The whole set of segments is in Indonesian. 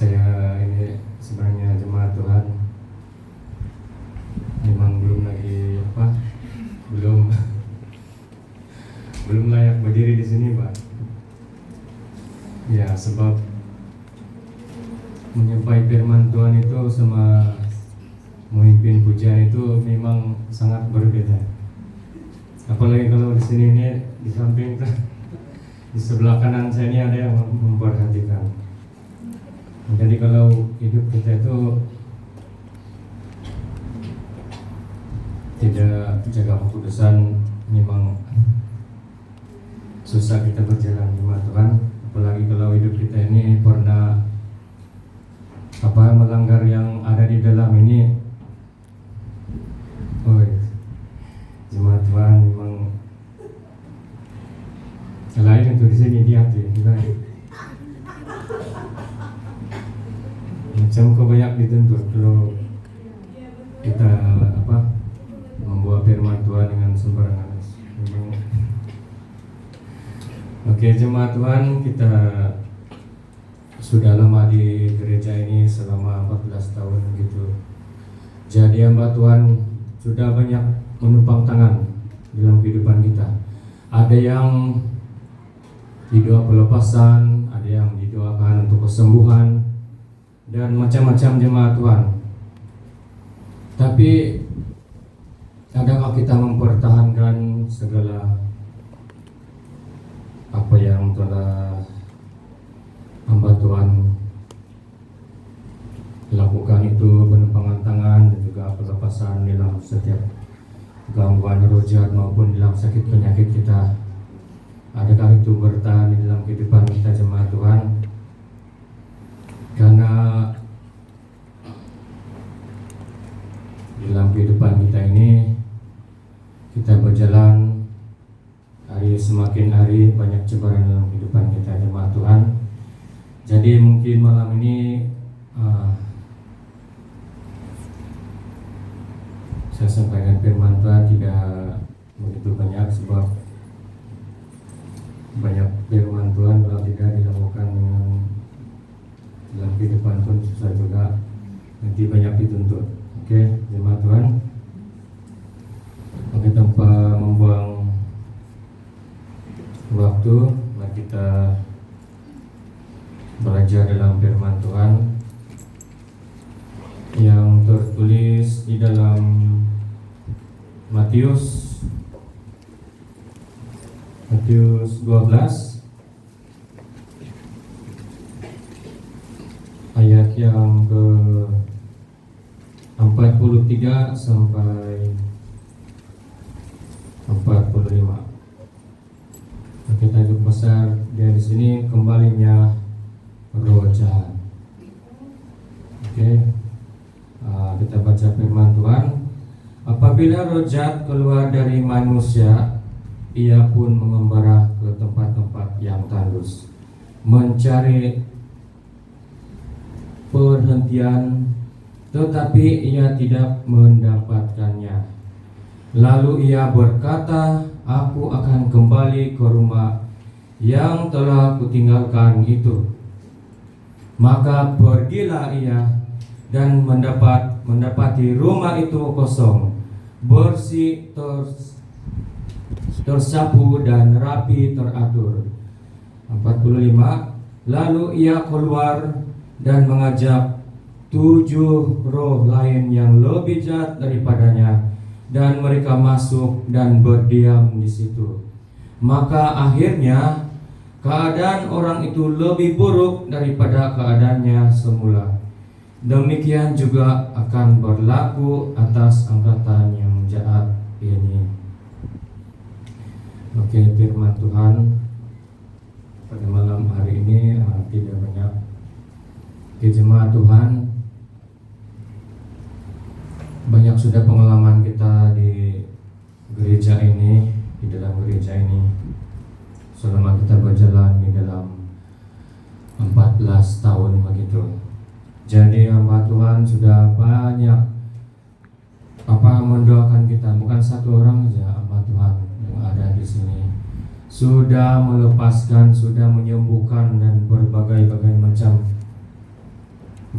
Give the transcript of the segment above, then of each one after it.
Saya ini sebenarnya jemaat Tuhan memang belum lagi belum belum layak berdiri di sini, Pak. Ya, sebab menyampaikan firman Tuhan itu sama memimpin pujian itu memang sangat berbeda. Apalagi kalau di sini ini di samping di sebelah kanan saya ini ada yang memperhatikan. Jadi kalau hidup kita itu tidak jaga keputusan, memang susah kita berjalan di Tuhan. Apalagi kalau hidup kita ini pernah melanggar yang ada di dalam ini. Jemaat Tuhan memang lain untuk di sini di hati. Macam kau banyak dituntut kalau kita membawa firman Tuhan dengan sembarangan. Oke, jemaat Tuhan, kita sudah lama di gereja ini selama 14 tahun gitu. Jadi hamba Tuhan sudah banyak menumpang tangan dalam kehidupan kita. Ada yang didoa pelepasan, ada yang didoakan untuk kesembuhan, dan macam-macam jemaat Tuhan. Tapi adakah kita mempertahankan segala apa yang telah hamba Tuhan lakukan itu, penumpangan tangan dan juga pelepasan dalam setiap gangguan roh jahat maupun dalam sakit penyakit kita? Adakah itu bertahan di dalam kehidupan kita jemaat Tuhan? Karena dalam kehidupan kita ini kita berjalan hari semakin hari banyak cobaan dalam kehidupan kita jemaat Tuhan. Jadi mungkin malam ini saya sampaikan firman Tuhan tidak begitu banyak, sebab banyak firman Tuhan kalau tidak dilakukan dengan dalam kehidupan pun susah juga, nanti banyak dituntut. Oke, jemaat Tuhan, oke, tanpa membuang waktu, mari kita belajar dalam firman Tuhan yang tertulis di dalam Matius 12 ayat yang ke 43 sampai 45. Kita tajuk besar dia di sini, kembalinya roh jahat. Oke, kita baca firman Tuhan. Apabila roh jahat keluar dari manusia, ia pun mengembara ke tempat-tempat yang tandus, mencari perhentian, tetapi ia tidak mendapatkannya. Lalu ia berkata, aku akan kembali ke rumah yang telah kutinggalkan itu. Maka pergilah ia dan mendapati rumah itu kosong, bersih, tersapu dan rapi teratur. 45. Lalu ia keluar dan mengajak 7 roh lain yang lebih jahat daripadanya, dan mereka masuk dan berdiam di situ. Maka akhirnya keadaan orang itu lebih buruk daripada keadaannya semula. Demikian juga akan berlaku atas angkatan yang jahat ini. Oke, firman Tuhan pada malam hari ini tidak banyak. Jemaat Tuhan, banyak sudah pengalaman kita di gereja ini, di dalam gereja ini, selama kita berjalan di dalam 14 tahun begitu. Jadi hamba Tuhan sudah banyak mendoakan kita, bukan satu orang saja hamba Tuhan yang ada di sini. Sudah melepaskan, sudah menyembuhkan dan berbagai macam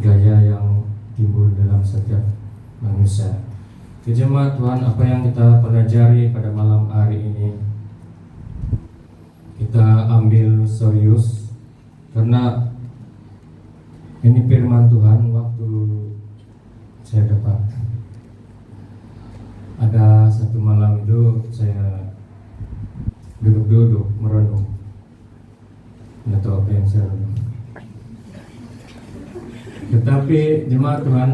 gaya yang timbul dalam setiap manusia. Jemaat Tuhan, apa yang kita pelajari pada malam hari ini kita ambil serius, karena ini firman Tuhan. Waktu saya dapat, ada satu malam itu saya duduk-duduk merenung, nggak tahu apa yang saya renung. Tetapi jemaat Tuhan,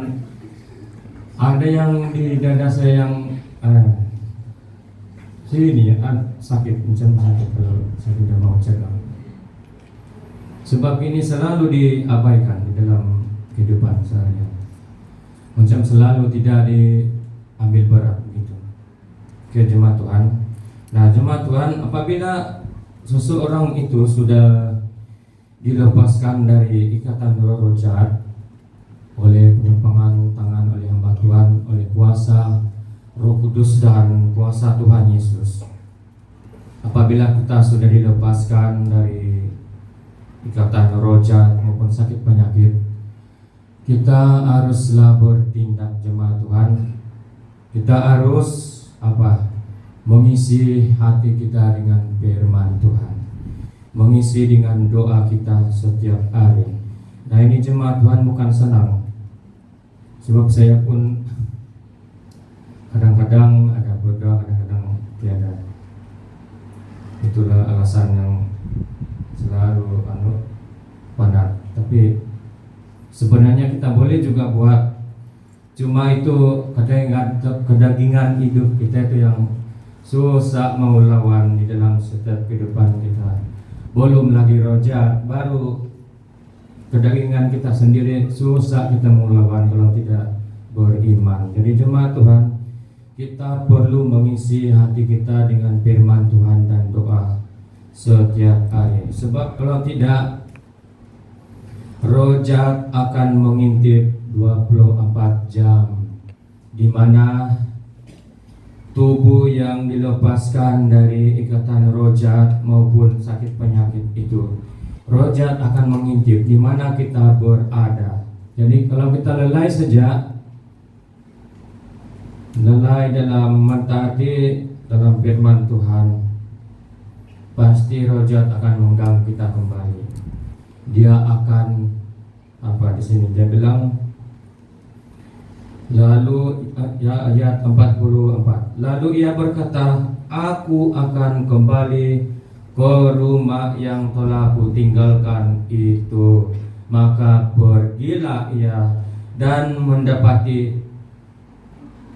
ada yang di dada saya yang sini sakit, macam sakit kalau saya tidak mau cegah. Sebab ini selalu diabaikan di dalam kehidupan saya, macam selalu tidak diambil berat begitu. Oke jemaat Tuhan. Nah jemaat Tuhan, apabila seseorang itu sudah dilepaskan dari ikatan roh jahat oleh penumpangan tangan oleh hamba Tuhan, oleh kuasa Roh Kudus dan kuasa Tuhan Yesus. Apabila kita sudah dilepaskan dari ikatan roh jahat maupun sakit penyakit, kita haruslah bertindak jemaat Tuhan. Kita harus mengisi hati kita dengan firman Tuhan, mengisi dengan doa kita setiap hari. Nah ini jemaat Tuhan bukan senang. Sebab saya pun kadang-kadang ada berdoa, kadang-kadang tiada. Itulah alasan yang selalu padat. Tapi sebenarnya kita boleh juga buat, cuma itu kedagingan hidup kita itu yang susah mau lawan di dalam setiap kehidupan kita. Belum lagi roh jahat, baru kedagingan kita sendiri susah kita mau lawan kalau tidak beriman. Jadi jemaat Tuhan, kita perlu mengisi hati kita dengan firman Tuhan dan doa setiap hari. Sebab kalau tidak, roh jahat akan mengintip 24 jam, di mana tubuh yang dilepaskan dari ikatan roh jahat maupun sakit penyakit itu, roh jahat akan mengintip di mana kita berada. Jadi kalau kita lalai saja, lalai dalam mentaati dalam firman Tuhan, pasti roh jahat akan mengganggu kita kembali. Dia akan di sini dia bilang, lalu ayat 44, lalu ia berkata, aku akan kembali ke rumah yang telah kutinggalkan itu. Maka pergilah ia dan mendapati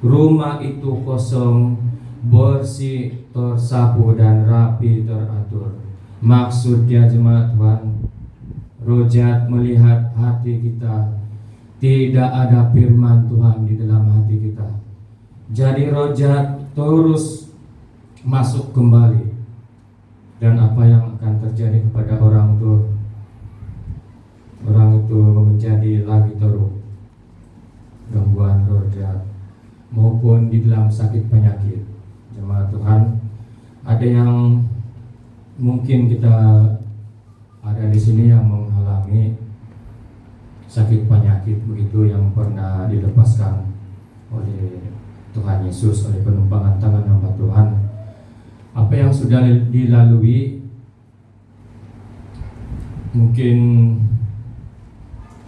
rumah itu kosong, bersih, tersapu dan rapi teratur. Maksudnya jemaat Tuhan, roh jahat melihat hati kita, tidak ada firman Tuhan di dalam hati kita. Jadi roh jahat terus masuk kembali. Dan apa yang akan terjadi kepada orang itu? Orang itu menjadi lagi teruk gangguan roh jahat maupun di dalam sakit penyakit. Jemaat Tuhan, ada yang mungkin kita ada di sini yang mengalami sakit penyakit begitu, yang pernah dilepaskan oleh Tuhan Yesus, oleh penumpangan tangan hamba Tuhan. Apa yang sudah dilalui mungkin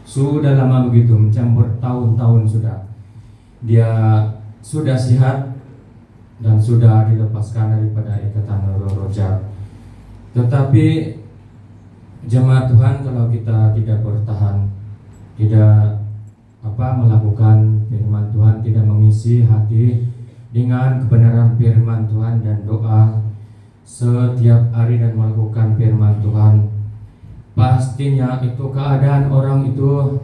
sudah lama begitu, macam bertahun-tahun sudah. Dia sudah sehat dan sudah dilepaskan daripada ikatan roh jahat. Tetapi jemaat Tuhan, kalau kita tidak bertahan, tidak melakukan firman Tuhan, tidak mengisi hati dengan kebenaran firman Tuhan dan doa setiap hari dan melakukan firman Tuhan, pastinya itu keadaan orang itu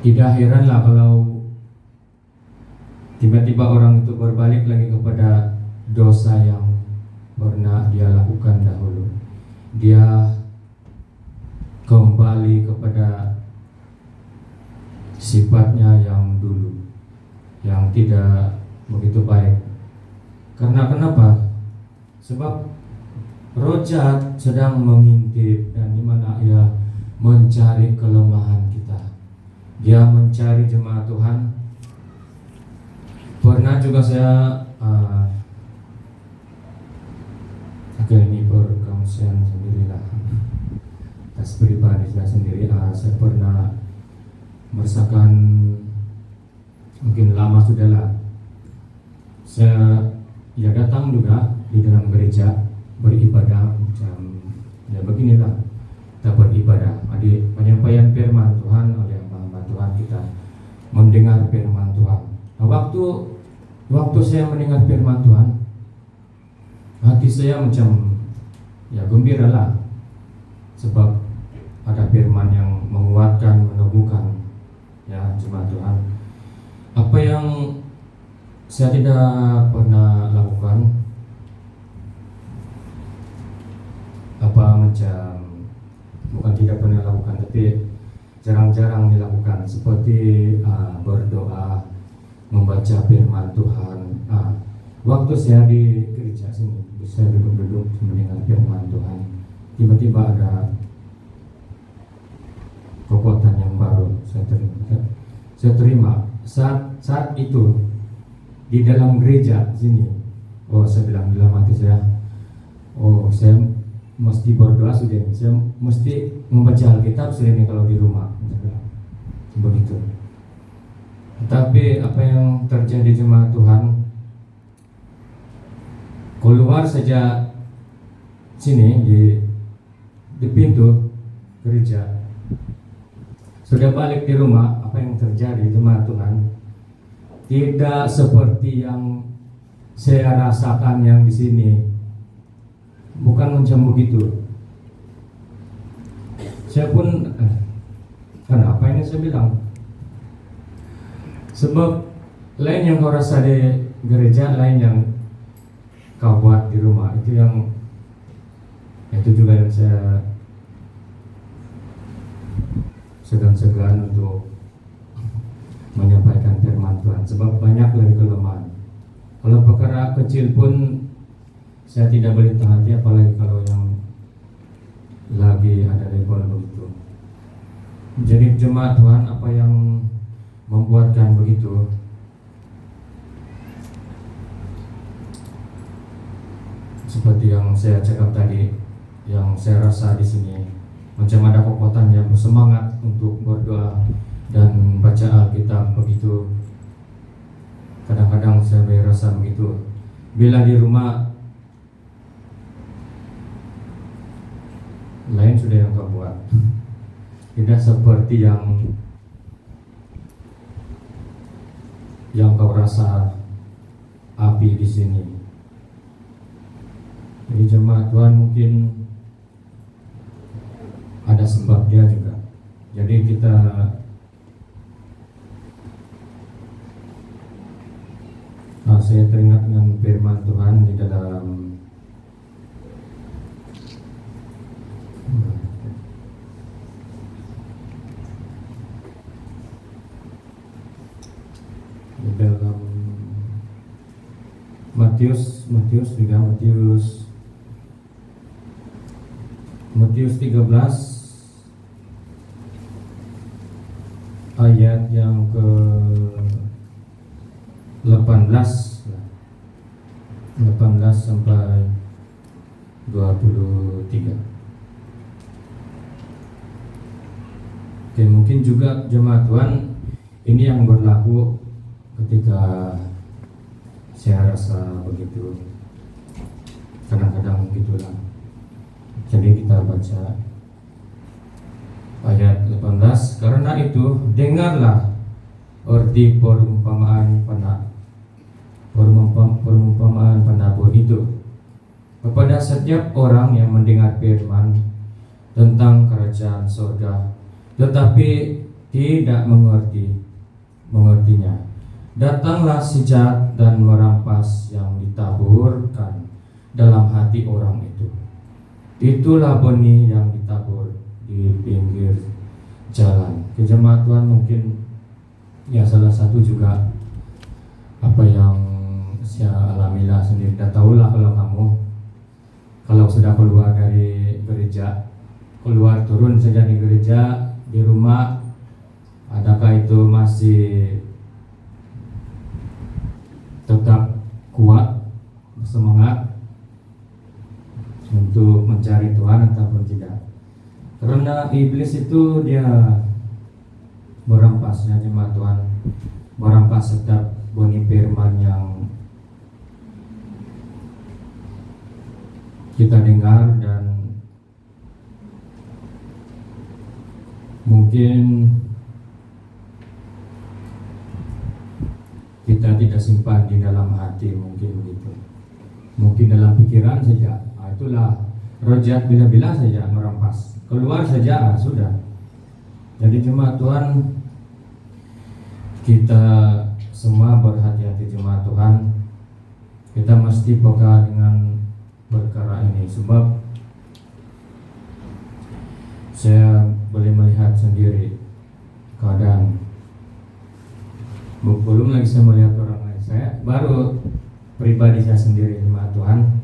tidak heranlah kalau tiba-tiba orang itu berbalik lagi kepada dosa yang pernah dia lakukan dahulu. Dia kembali kepada sifatnya yang dulu, yang tidak begitu baik. Karena kenapa? Sebab roh jahat sedang mengintip, dan di mana ia mencari kelemahan kita. dia mencari jemaat Tuhan. Pernah juga saya ini perkongsian sendirilah, atas pribadi saya sendiri. Saya pernah merasakan, mungkin lama sudahlah, saya datang juga di dalam gereja beribadah macam ya beginilah kita beribadah, penyampaian firman Tuhan oleh hamba Tuhan, kita mendengar firman Tuhan. Nah, waktu saya mendengar firman Tuhan, hati saya macam ya gembira lah, sebab ada firman yang menguatkan, meneguhkan ya jemaat Tuhan. Apa yang saya tidak pernah lakukan, bukan tidak pernah lakukan, tapi jarang-jarang dilakukan, seperti berdoa, membaca firman Tuhan. Waktu saya di gereja sini, saya duduk-duduk mendengar firman Tuhan, tiba-tiba ada kekuatan yang baru saya terima saat itu di dalam gereja sini. Saya bilang dalam hati saya, saya mesti berdoa sudah ini, saya mesti membaca Alkitab sudah ini kalau di rumah, begitu. Tapi apa yang terjadi jemaat Tuhan, keluar saja sini di pintu gereja, sudah balik di rumah, apa yang terjadi jemaat Tuhan tidak seperti yang saya rasakan yang di sini. Bukan macam begitu. Saya pun kenapa ini saya bilang, sebab lain yang kau rasa di gereja, lain yang kau buat di rumah. Itu juga yang saya segan-segan untuk menyampaikan firman Tuhan, sebab banyak lagi kelemahan. Kalau perkara kecil pun saya tidak boleh hati, apalagi kalau yang lagi ada level begitu. Jadi jemaat Tuhan, apa yang membuatkan begitu? Seperti yang saya cakap tadi, yang saya rasa di sini, macam ada kekuatan yang bersemangat untuk berdoa dan baca Alkitab begitu. Kadang-kadang saya merasa begitu. Bila di rumah, lain sudah yang kau buat, tidak seperti yang kau rasa api di sini. Jadi jemaat Tuhan, mungkin ada sebabnya juga. Jadi kita saya teringat dengan firman Tuhan di dalam Matius 13 ayat yang ke 18 sampai 23. Oke, mungkin juga jemaat Tuhan, ini yang berlaku ketika saya rasa begitu, kadang-kadang begitulah. Jadi kita baca ayat 18. Karena itu dengarlah arti perumpamaan penabur itu kepada setiap orang yang mendengar firman tentang kerajaan surga, tetapi tidak mengertinya. Datanglah si jahat dan merampas yang ditaburkan dalam hati orang itu. Itulah benih yang ditabur di pinggir jalan. Jemaat Tuhan, mungkin ya salah satu juga apa yang saya alamilah sendiri. Tidak tahulah kalau sudah keluar dari gereja, keluar turun saja di gereja, di rumah Adakah itu masih tetap kuat, semangat untuk mencari Tuhan ataupun tidak? Karena iblis itu dia merampasnya jemaat Tuhan, merampas setiap benih firman yang kita dengar, dan mungkin kita tidak simpan di dalam hati, mungkin begitu, mungkin dalam pikiran saja. Itulah roh jahat bila-bila saja merampas, keluar saja sudah. Jadi jemaat Tuhan, kita semua berhati-hati jemaat Tuhan. Kita mesti peka dengan perkara ini, sebab saya boleh melihat sendiri keadaan. Belum lagi saya melihat orang lain, saya baru pribadi saya sendiri jemaat Tuhan.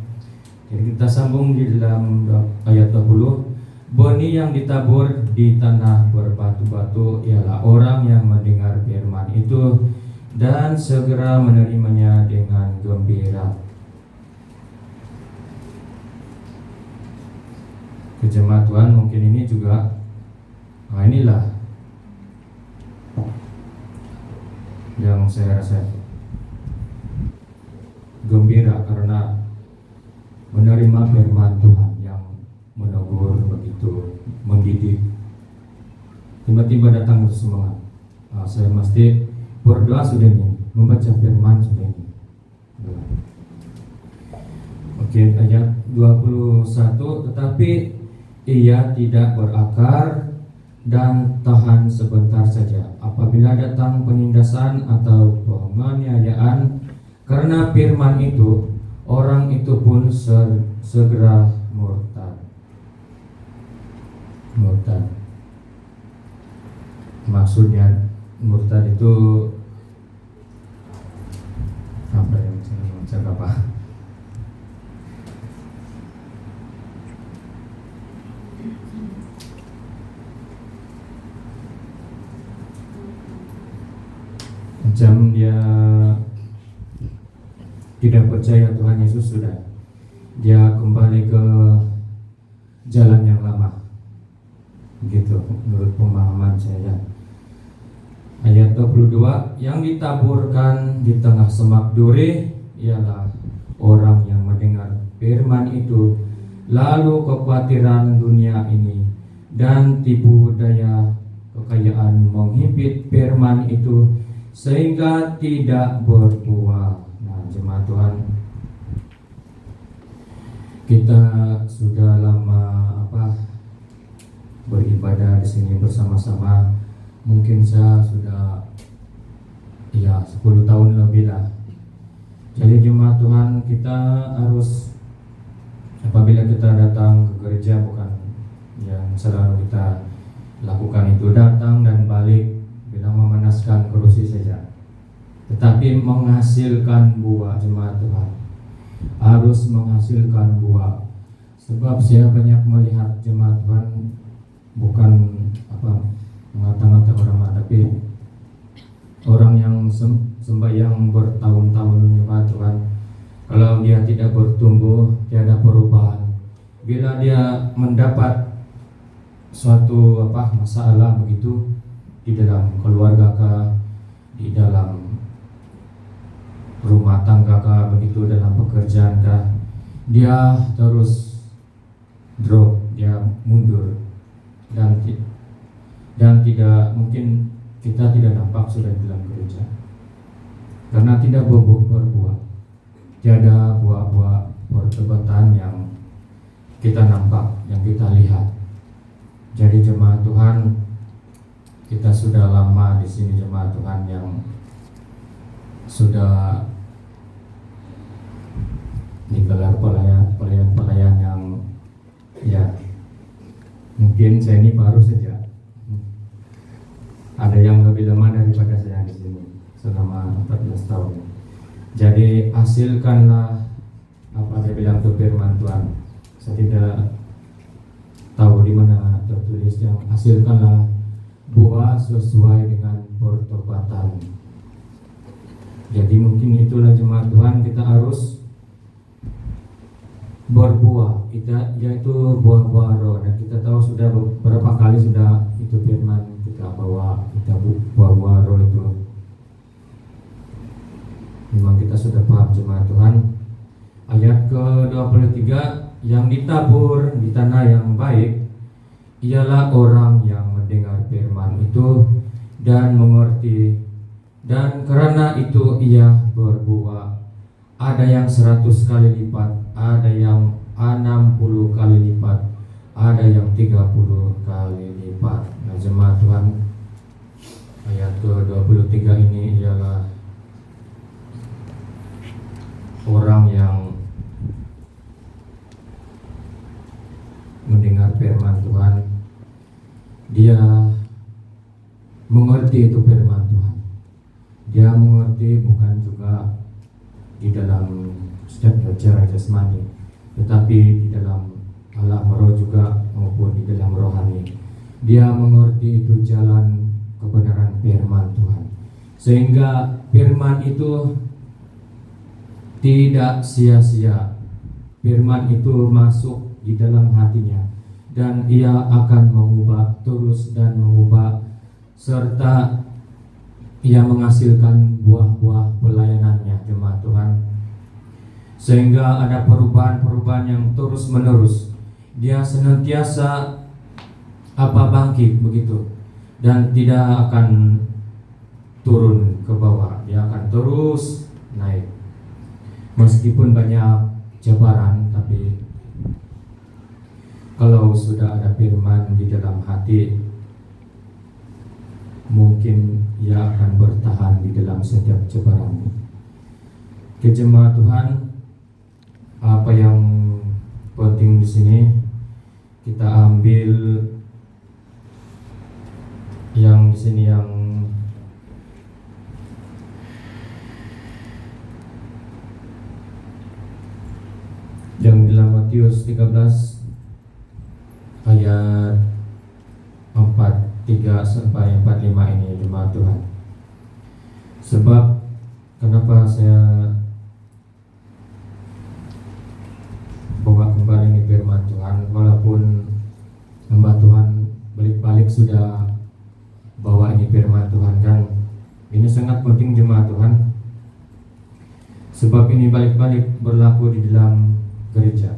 Jadi kita sambung di dalam ayat 20. Benih yang ditabur di tanah berbatu-batu ialah orang yang mendengar firman itu dan segera menerimanya dengan gembira. Jemaat Tuhan, mungkin ini juga, inilah yang saya rasa gembira karena menerima firman Tuhan yang menegur, begitu mendidik. Tiba-tiba datang semangat. Saya mesti berdoa sudah ini, membaca firman sudah ini. Oke, ayat 21. Tetapi ia tidak berakar dan tahan sebentar saja apabila datang penindasan atau penganiayaan karena firman itu, orang itu pun segera murtad. Maksudnya murtad itu apa yang saya apa? Macam dia tidak percaya Tuhan Yesus sudah, dia kembali ke jalan yang lama, begitu menurut pemahaman saya. Ayat 22, yang ditaburkan di tengah semak duri ialah orang yang mendengar firman itu, lalu kekhawatiran dunia ini dan tipu daya kekayaan menghimpit firman itu sehingga tidak berbuah. Nah, jemaat Tuhan, kita sudah lama beribadah di sini bersama-sama. Mungkin saya sudah 10 tahun lebih lah. Jadi jemaat Tuhan, kita harus, apabila kita datang ke gereja, bukan yang selalu kita lakukan itu datang dan balik bilang memanaskan kerusi saja, tetapi menghasilkan buah. Jemaat Tuhan harus menghasilkan buah, sebab saya banyak melihat jemaat Tuhan, bukan mengata-ngata orang, tapi orang yang sembahyang bertahun-tahun jemaat Tuhan, kalau dia tidak bertumbuh, tiada perubahan. Bila dia mendapat suatu masalah begitu di dalam keluarga kah, di dalam rumah tangga kah, begitu dalam pekerjaan kah, dia terus drop, dia mundur, dan tidak, mungkin kita tidak nampak sudah di dalam gereja karena tidak berbuah, tiada buah-buah pertobatan yang kita nampak, yang kita lihat. Jadi jemaat Tuhan, kita sudah lama di sini jemaat Tuhan, yang sudah digelar pelayan yang mungkin saya ini baru saja. Ada yang lebih lama daripada saya di sini selama 14 tahun. Jadi hasilkanlah apa dia bilang itu firman Tuhan. Saya tidak tahu di mana tertulis, yang hasilkanlah buah sesuai dengan pertobatan. Jadi mungkin itulah jemaat Tuhan, kita harus berbuah, yaitu buah-buah roh. Dan kita tahu sudah beberapa kali sudah itu firman kita bahwa kita buah-buah roh itu memang kita sudah paham jemaat Tuhan. Ayat ke-23, yang ditabur di tanah yang baik ialah orang yang mendengar firman itu dan mengerti, dan karena itu ia berbuah. Ada yang 100 kali lipat, ada yang 60 kali lipat, ada yang 30 kali lipat. Nah jemaat Tuhan, ayat ke-23 ini ialah orang yang mendengar firman Tuhan, dia mengerti itu firman Tuhan. Dia mengerti bukan juga di dalam secara jasmani, tetapi di dalam alam roh juga maupun di dalam rohani. Dia mengerti itu jalan kebenaran firman Tuhan, sehingga firman itu tidak sia-sia. Firman itu masuk di dalam hatinya dan ia akan mengubah terus dan mengubah, serta ia menghasilkan buah-buah pelayanannya jemaat Tuhan, sehingga ada perubahan-perubahan yang terus menerus. Dia senantiasa bangkit begitu dan tidak akan turun ke bawah, dia akan terus naik. Meskipun banyak jabaran, tapi kalau sudah ada firman di dalam hati, mungkin ia akan bertahan di dalam setiap jabaran. Jemaat Tuhan, apa yang penting di sini kita ambil yang di sini yang dalam Matius 13 ayat 43 sampai 45 ini jemaat Tuhan. Sebab kenapa saya bawa kembali ini firman Tuhan, walaupun hamba Tuhan balik-balik sudah bawa ini firman Tuhan, kan ini sangat penting jemaat Tuhan, sebab ini balik-balik berlaku di dalam gereja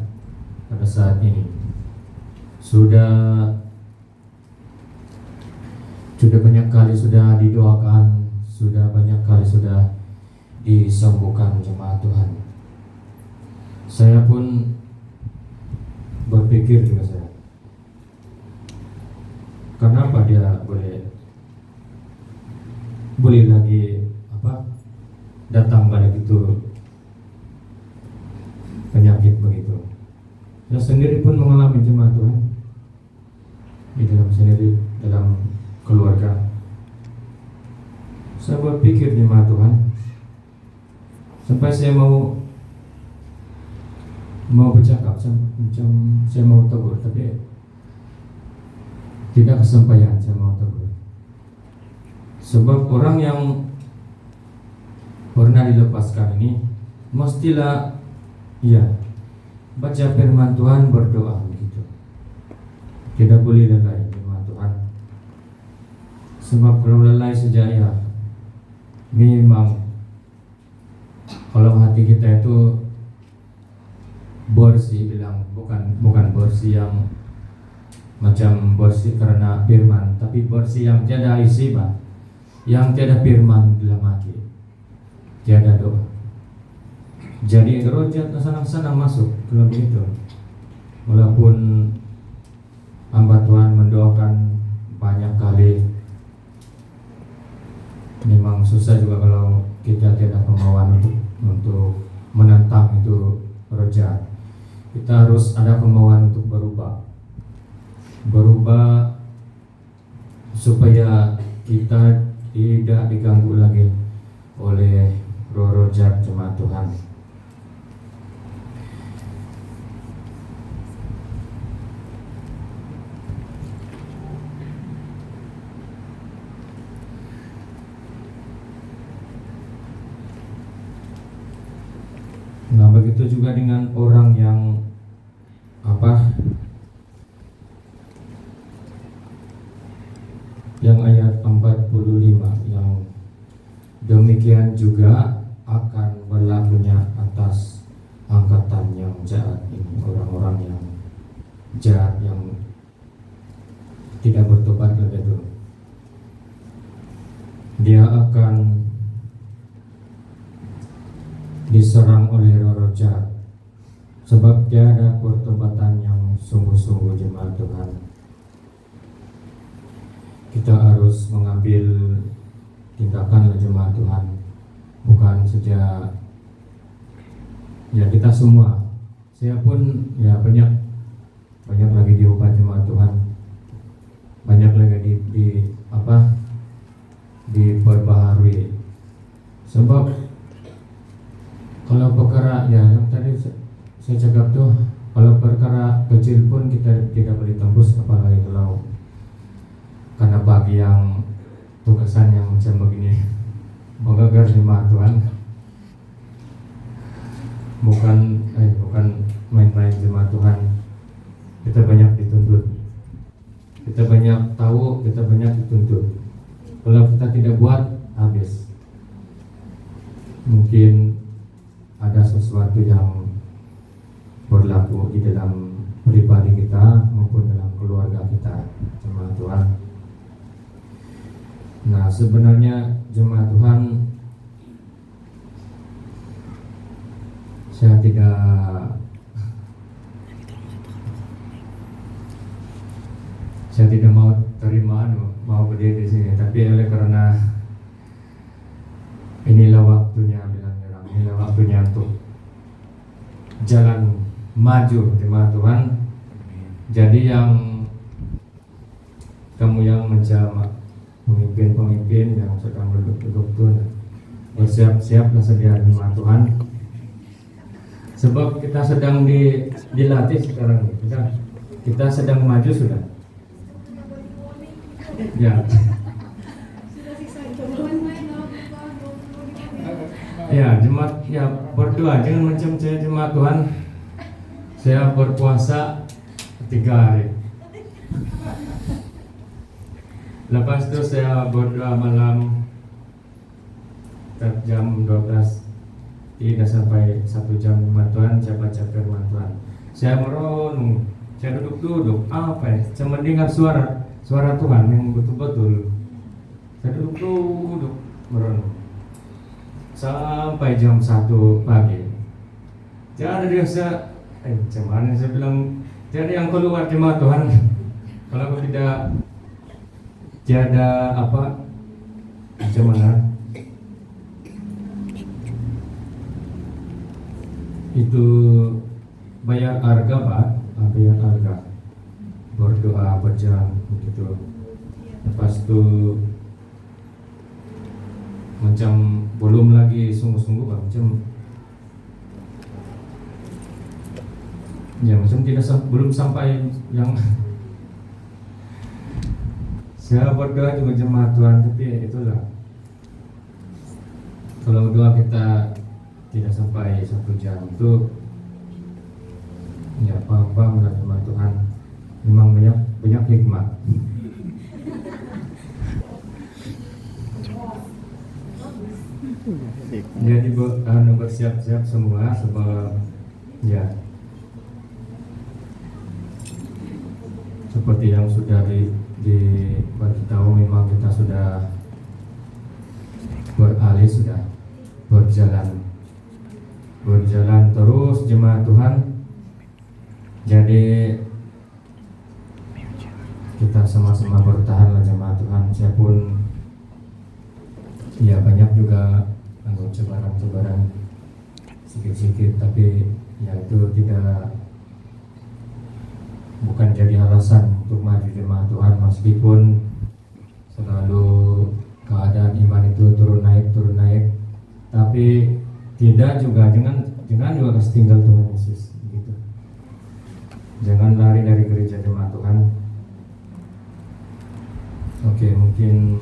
pada saat ini. Sudah banyak kali sudah didoakan, sudah banyak kali sudah disembuhkan jemaat Tuhan. Saya pun berpikir juga, saya, kenapa dia boleh lagi datang balik itu penyakit begitu. Saya sendiri pun mengalami jemaat Tuhan di dalam keluarga. Saya berpikir jemaat Tuhan, sampai saya mau bercakap, macam saya mau tegur, tapi tidak kesampaian saya mau tegur. Sebab orang yang pernah dilepaskan ini mestilah baca firman Tuhan, berdoa begitu. Tidak boleh lalai firman Tuhan. Sebab kalau lalai saja memang kalau hati kita itu bersih, bilang bukan bersih yang macam bersih karena firman, tapi bersih yang tiada isi, yang tiada firman dalam hati, tiada doa. Jadi roh jahat senang-senang masuk kalau begitu. Walaupun hamba Tuhan mendoakan banyak kali, memang susah juga kalau kita tidak kemauan untuk menentang itu roh jahat. Kita harus ada kemauan untuk berubah supaya kita tidak diganggu lagi oleh roh jahat jemaat Tuhan. Nah, begitu juga dengan orang yang apa? Yang ayat 45 yang demikian juga akan berlakunya atas angkatan yang jahat ini, orang-orang yang jahat yang tidak bertobat lebih dulu. Dia akan diserang oleh roh jahat sebab tiada pertobatan yang sungguh-sungguh jemaat Tuhan. Kita harus mengambil tindakan jemaat Tuhan, bukan saja ya kita semua. Saya pun ya banyak lagi diubah jemaat Tuhan, banyak lagi diperbaharui. Sebab kalau perkara ya yang tadi saya cakap tuh, kalau perkara kecil pun kita tidak boleh tembus, apalagi kalau karena bagi yang tugasan yang macam begini mengajar jemaat Tuhan, bukan main-main jemaat Tuhan. Kita banyak dituntut, kita banyak tahu, kita banyak dituntut. Kalau kita tidak buat, habis. Mungkin ada sesuatu yang berlaku di dalam pribadi kita maupun dalam keluarga kita, jemaat Tuhan. Nah, sebenarnya jemaat Tuhan, saya tidak mau mau berdiri di sini, tapi oleh karena inilah waktunya, inilah waktunya untuk jalan maju jemaat Tuhan. Jadi yang kamu yang menjamah pemimpin yang sedang duduk tuh bersiap-siaplah sedia jemaat Tuhan, sebab kita sedang dilatih sekarang. Kita sedang maju sudah. Ya. Ya, jemaat ya berdoa, jangan macam saya jemaat Tuhan. Saya berpuasa 3 hari. Lepas itu saya berdoa malam jam 12, tidak sampai 1 jam jemaat Tuhan, saya baca firman Tuhan. Saya merenung, saya duduk apa ya? Saya mendengar suara Tuhan yang betul-betul. Saya duduk merenung sampai jam 1 pagi. Tiada dia cuman saya bilang tiada yang keluar jemaat Tuhan. Kalau tiada apa macam mana itu bayar harga Pak, bayar harga, berdoa berjalan begitu. Lepas itu macam belum lagi sungguh-sungguh Pak, macam ya macam belum sampai yang saya berdoa juga jemaat Tuhan, tapi itulah kalau doa kita tidak sampai 1 jam itu ya paham lah jemaat Tuhan, memang banyak hikmah. Jadi bersiap-siap semua sebab ya seperti yang sudah diberitahu, memang kita sudah beralih, sudah berjalan terus jemaat Tuhan. Jadi kita sama-sama bertahanlah jemaat Tuhan. Saya pun ya banyak juga cobaan sedikit-sedikit, tapi ya itu bukan jadi alasan untuk maju jemaat Tuhan, meskipun selalu keadaan iman itu turun naik, tapi tidak juga jangan juga kasih tinggal Tuhan Yesus gitu. Jangan lari dari gereja jemaat Tuhan. Oke, mungkin